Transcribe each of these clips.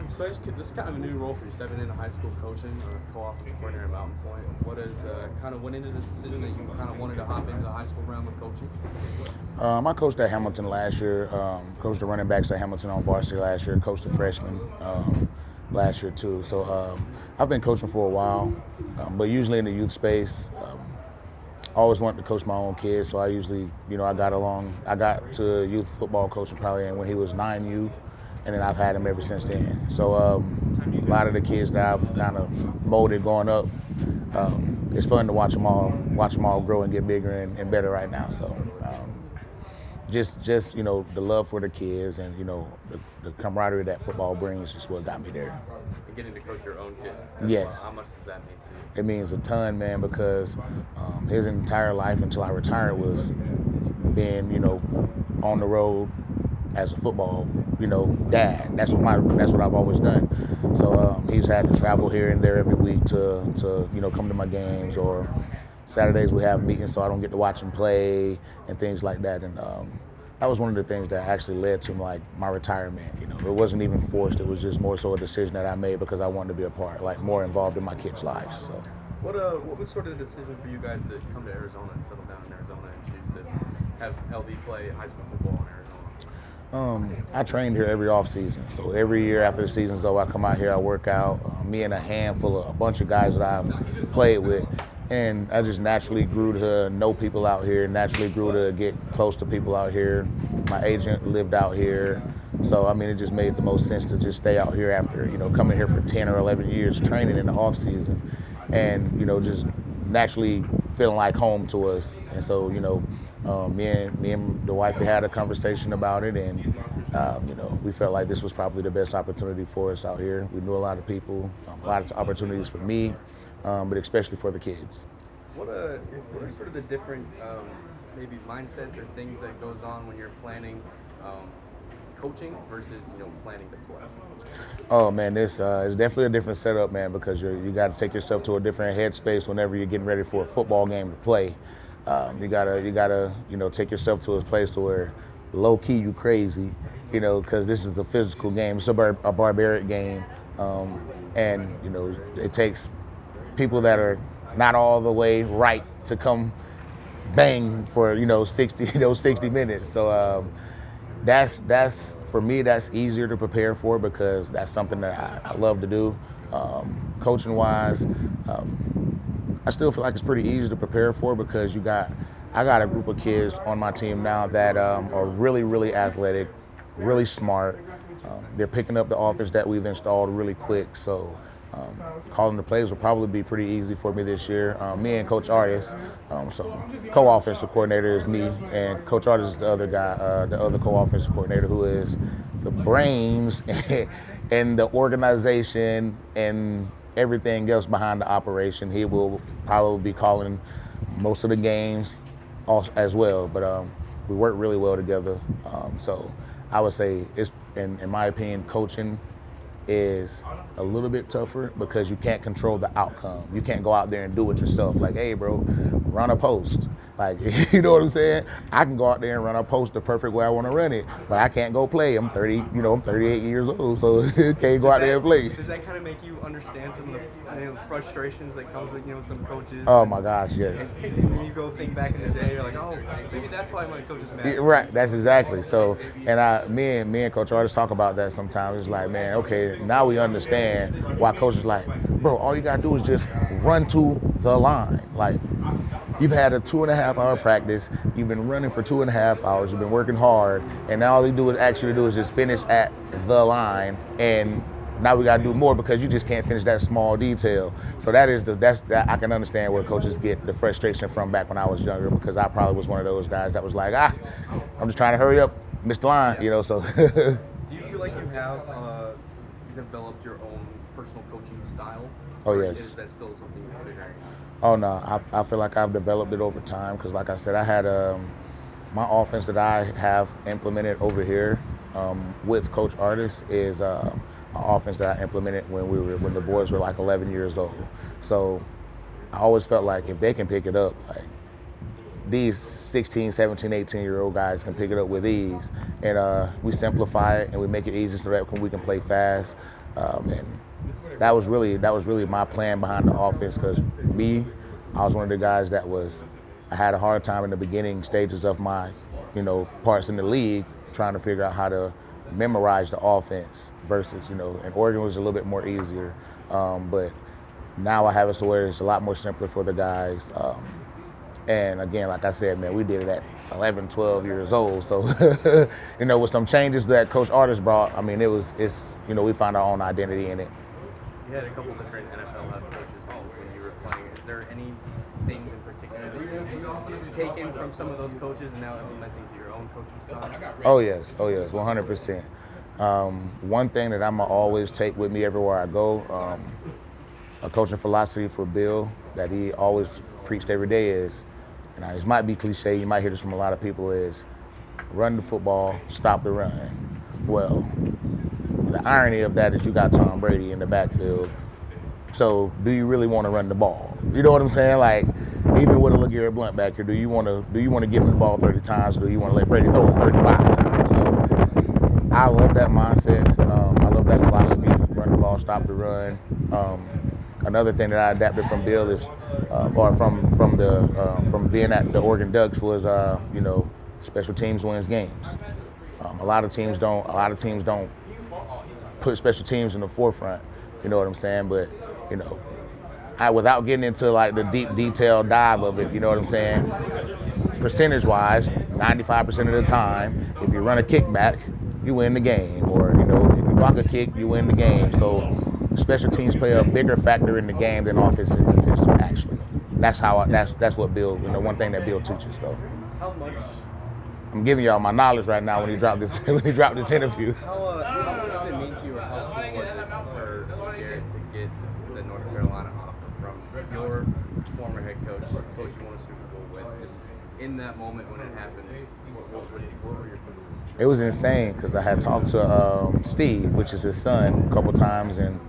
So this is kind of a new role for you, stepping into high school coaching, co-offensive coordinator at Mountain Point. What is kind of went into the decision that you kind of wanted to hop into the high school realm of coaching? I coached at Hamilton last year. Coached the running backs at Hamilton on varsity last year. Coached the freshmen last year too. So I've been coaching for a while, but usually in the youth space. I always wanted to coach my own kids, so I usually, I got along. I got to youth football coaching probably when he was 9U, and then I've had him ever since then. So a lot of the kids that I've kind of molded growing up, it's fun to watch them all grow and get bigger and better right now. So just the love for the kids and the camaraderie that football brings is what got me there. And getting to coach your own kid. Yes. Well. How much does that mean to you? It means a ton, man, because his entire life until I retired was being, on the road as a football, dad. That's what I've always done. So he's had to travel here and there every week to come to my games, or Saturdays we have meetings so I don't get to watch him play and things like that. And that was one of the things that actually led to my retirement. It wasn't even forced. It was just more so a decision that I made because I wanted to be a part, more involved in my kids' lives. So. What was sort of the decision for you guys to come to Arizona and settle down in Arizona and choose to have LB play high school football in Arizona? I trained here every off season. So every year after the season's over, I come out here, I work out. Me and a bunch of guys that I've played with. And I just naturally grew to know people out here, naturally grew to get close to people out here. My agent lived out here. So, it just made the most sense to just stay out here after, coming here for 10 or 11 years training in the off season and, just naturally feeling like home to us. And so, me and the wife had a conversation about it, and, we felt like this was probably the best opportunity for us out here. We knew a lot of people, a lot of opportunities for me, but especially for the kids. What are sort of the different maybe mindsets or things that goes on when you're planning coaching versus planning to play? Oh man, this is definitely a different setup, man, because you got to take yourself to a different headspace whenever you're getting ready for a football game to play. You gotta take yourself to a place to where low key you crazy, because this is a physical game. It's a barbaric game, and it takes people that are not all the way right to come bang for 60 minutes. So that's for me, that's easier to prepare for because that's something that I love to do. Coaching wise, I still feel like it's pretty easy to prepare for because I got a group of kids on my team now that are really, really athletic, really smart. They're picking up the offense that we've installed really quick. So calling the plays will probably be pretty easy for me this year. Me and Coach Arias, so co-offensive coordinator is me, and Coach Arias is the other guy, the other co-offensive coordinator who is the brains and the organization and everything else behind the operation. He will probably be calling most of the games as well, but we work really well together. So I would say it's, in my opinion, coaching is a little bit tougher because you can't control the outcome. You can't go out there and do it yourself. Like, hey, bro, run a post. Like, you know what I'm saying? I can go out there and run a post the perfect way I want to run it, but I can't go play. I'm 38 years old, so can't go out there and play. Does that kind of make you understand some of the frustrations that comes with some coaches? Oh my gosh, yes. And then you go think back in the day, you're like, oh, maybe that's why my coach is mad. Right, that's exactly. So, and me and Coach Artis talk about that sometimes. It's like, man, okay, now we understand why coaches like, bro, all you gotta do is just run to the line. Like, you've had a 2.5-hour practice, you've been running for 2.5 hours, you've been working hard, and now all you do is actually do is just finish at the line, and now we gotta do more because you just can't finish that small detail. So that's I can understand where coaches get the frustration from back when I was younger, because I probably was one of those guys that was like, I'm just trying to hurry up, miss the line, so. Do you feel like you have developed your own personal coaching style? Oh, or yes. Is that still something you're figuring out? Oh no, I feel like I've developed it over time because, like I said, I had my offense that I have implemented over here with Coach Artis is an offense that I implemented when the boys were like 11 years old. So I always felt like if they can pick it up, like these 16, 17, 18-year-old guys can pick it up with ease, and we simplify it and we make it easy so that we can play fast. And that was really my plan behind the offense, because I was one of the guys I had a hard time in the beginning stages of my, parts in the league, trying to figure out how to memorize the offense versus, and Oregon was a little bit more easier. But now I have it to where it's a lot more simpler for the guys. And again, like I said, man, we did it at 11, 12 years old. So, with some changes that Coach Artis brought, I mean, we found our own identity in it. You had a couple different NFL head coaches when you were playing. Is there any things in particular that you've taken from some of those coaches and now implementing to your own coaching style? Oh yes, 100%. One thing that I'm gonna always take with me everywhere I go, a coaching philosophy for Bill that he always preached every day is, and this might be cliche, you might hear this from a lot of people, is run the football, stop the run. Well, the irony of that is you got Tom Brady in the backfield. So do you really want to run the ball? You know what I'm saying? Like, even with a LeGarrette Blount back here, do you want to give him the ball 30 times, or do you want to let Brady throw it 35 times? So I love that mindset. I love that philosophy. Run the ball, stop the run. Another thing that I adapted from Bill is, or from being at the Oregon Ducks was, special teams wins games. A lot of teams don't put special teams in the forefront. You know what I'm saying? But without getting into like the deep detailed dive of it, you know what I'm saying? Percentage-wise, 95% of the time, if you run a kickback, you win the game. Or if you block a kick, you win the game. So special teams play a bigger factor in the game than offense and defense. Actually, that's what Bill. One thing that Bill teaches. So how much? I'm giving y'all my knowledge right now when he dropped this interview. How much did it mean to you, or how cool was it for LeGarrette to get the North Carolina offer from your former head coach, the coach you won a Super Bowl with? Just in that moment when it happened, what were your feelings? It was insane, because I had talked to Steve, which is his son, a couple times, and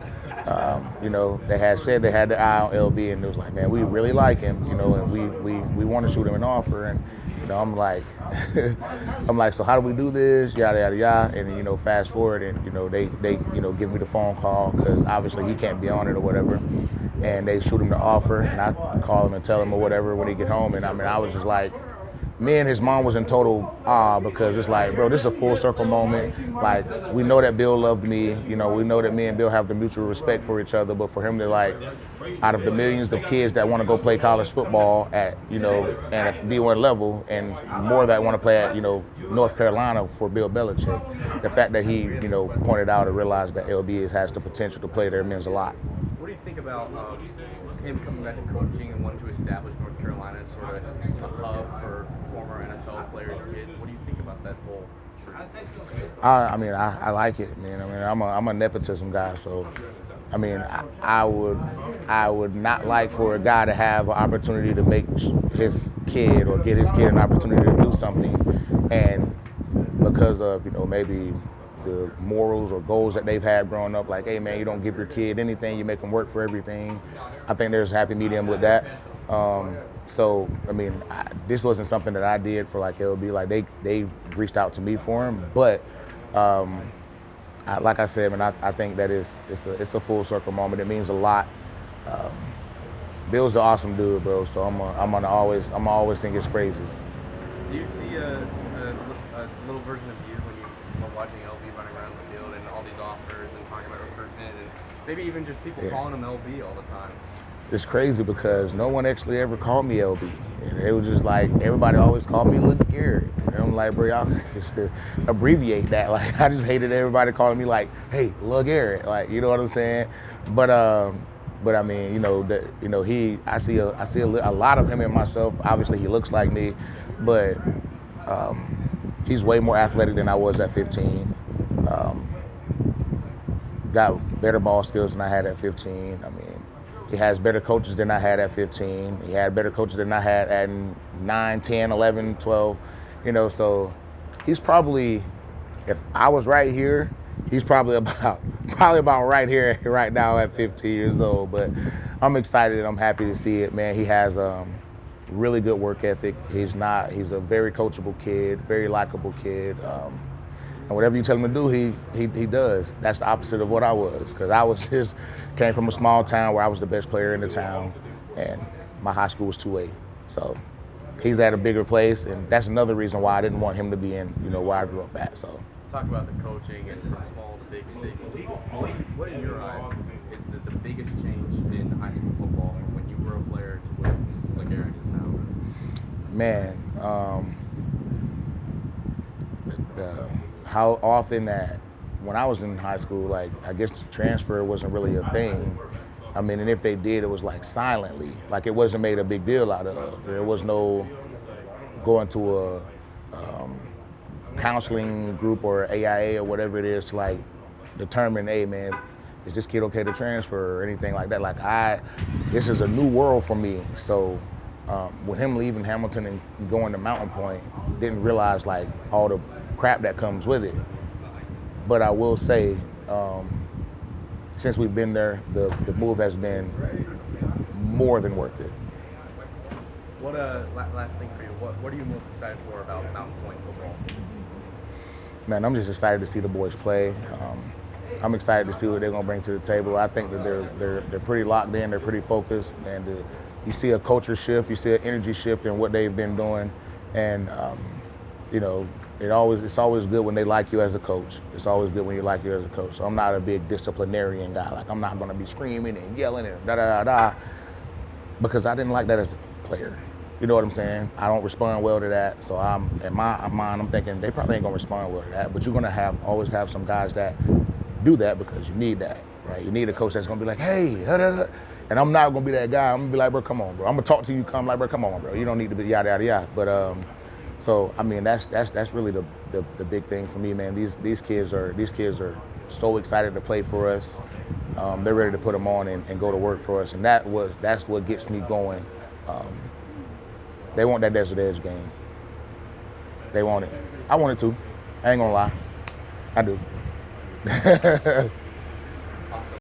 they had said they had their eye on LB, and it was like, man, we really like him, and we want to shoot him an offer, and I'm like, so how do we do this? Yada yada yada, and fast forward, and they give me the phone call, because obviously he can't be on it or whatever, and they shoot him the offer, and I call him and tell him or whatever when he get home, and I was just like, me and his mom was in total awe, because it's like, bro, this is a full circle moment. Like, we know that Bill loved me, we know that me and Bill have the mutual respect for each other, but for him to, like, out of the millions of kids that want to go play college football at, and at D1 level, and more that want to play at, North Carolina for Bill Belichick, the fact that he, pointed out and realized that LB has the potential to play there means a lot. What do you think about him coming back to coaching and wanting to establish North Carolina as sort of a hub for former NFL players' kids? What do you think about that whole trip? I like it, man. I'm a nepotism guy, so I would not like for a guy to have an opportunity to make his kid or get his kid an opportunity to do something, and because of maybe the morals or goals that they've had growing up, like, hey man, you don't give your kid anything, you make them work for everything. I think there's a happy medium with that. So this wasn't something that I did for like LB. Like they reached out to me for him, but like I said, man, I think that it's a full circle moment. It means a lot. Bill's an awesome dude, bro. So I'm always sing his praises. Do you see a little version of you when you were watching LB running around the field and all these offers and talking about recruitment and maybe even just people calling him LB all the time? It's crazy because no one actually ever called me LB. And it was just like, everybody always called me LeGarrette. And I'm like, bro, y'all just abbreviate that. Like, I just hated everybody calling me like, hey, LeGarrette. Like, you know what I'm saying? But I mean, I see a lot of him in myself. Obviously, he looks like me, but he's way more athletic than I was at 15. Got better ball skills than I had at 15. He has better coaches than I had at 15. He had better coaches than I had at 9, 10, 11, 12. So he's probably, if I was right here, he's probably about right here right now at 15 years old. But I'm excited and I'm happy to see it, man. He has really good work ethic. He's a very coachable kid, very likable kid. And whatever you tell him to do, he does. That's the opposite of what I was, because I was just came from a small town where I was the best player in the town, and my high school was 2A. So he's at a bigger place, and that's another reason why I didn't want him to be in, where I grew up at. So Talk about the coaching and from small to big cities. What in your eyes is the biggest change in high school football from when you were a player to where LeGarrette is now? man, how often that when I was in high school, like I guess the transfer wasn't really a thing. I mean, and if they did, it was like silently, like it wasn't made a big deal out of. There was no going to a counseling group or AIA or whatever it is to like determine, hey man, is this kid okay to transfer or anything like that? Like this is a new world for me. So with him leaving Hamilton and going to Mountain Pointe, didn't realize like all the crap that comes with it. But I will say, since we've been there, the move has been more than worth it. What last thing for you? What are you most excited for about Mountain Pointe football this season? Man, I'm just excited to see the boys play. I'm excited to see what they're gonna bring to the table. I think that they're pretty locked in, they're pretty focused, and you see a culture shift, you see an energy shift in what they've been doing, and it's always good when they like you as a coach. It's always good when you like you as a coach. So I'm not a big disciplinarian guy. Like I'm not gonna be screaming and yelling and da da da da, because I didn't like that as a player. You know what I'm saying? I don't respond well to that. So in my mind, I'm thinking they probably ain't gonna respond well to that. But you're gonna always have some guys that do that because you need that, right? You need a coach that's gonna be like, hey, da, da, da. And I'm not gonna be that guy. I'm gonna be like, bro, come on, bro. I'm gonna talk to you, come like, bro, come on, bro. You don't need to be yada yada yada. But so I mean, that's really the big thing for me, man. These kids are so excited to play for us. They're ready to put them on and go to work for us, and that's what gets me going. They want that Desert Edge game. They want it. I want it too. I ain't gonna lie. I do. Awesome.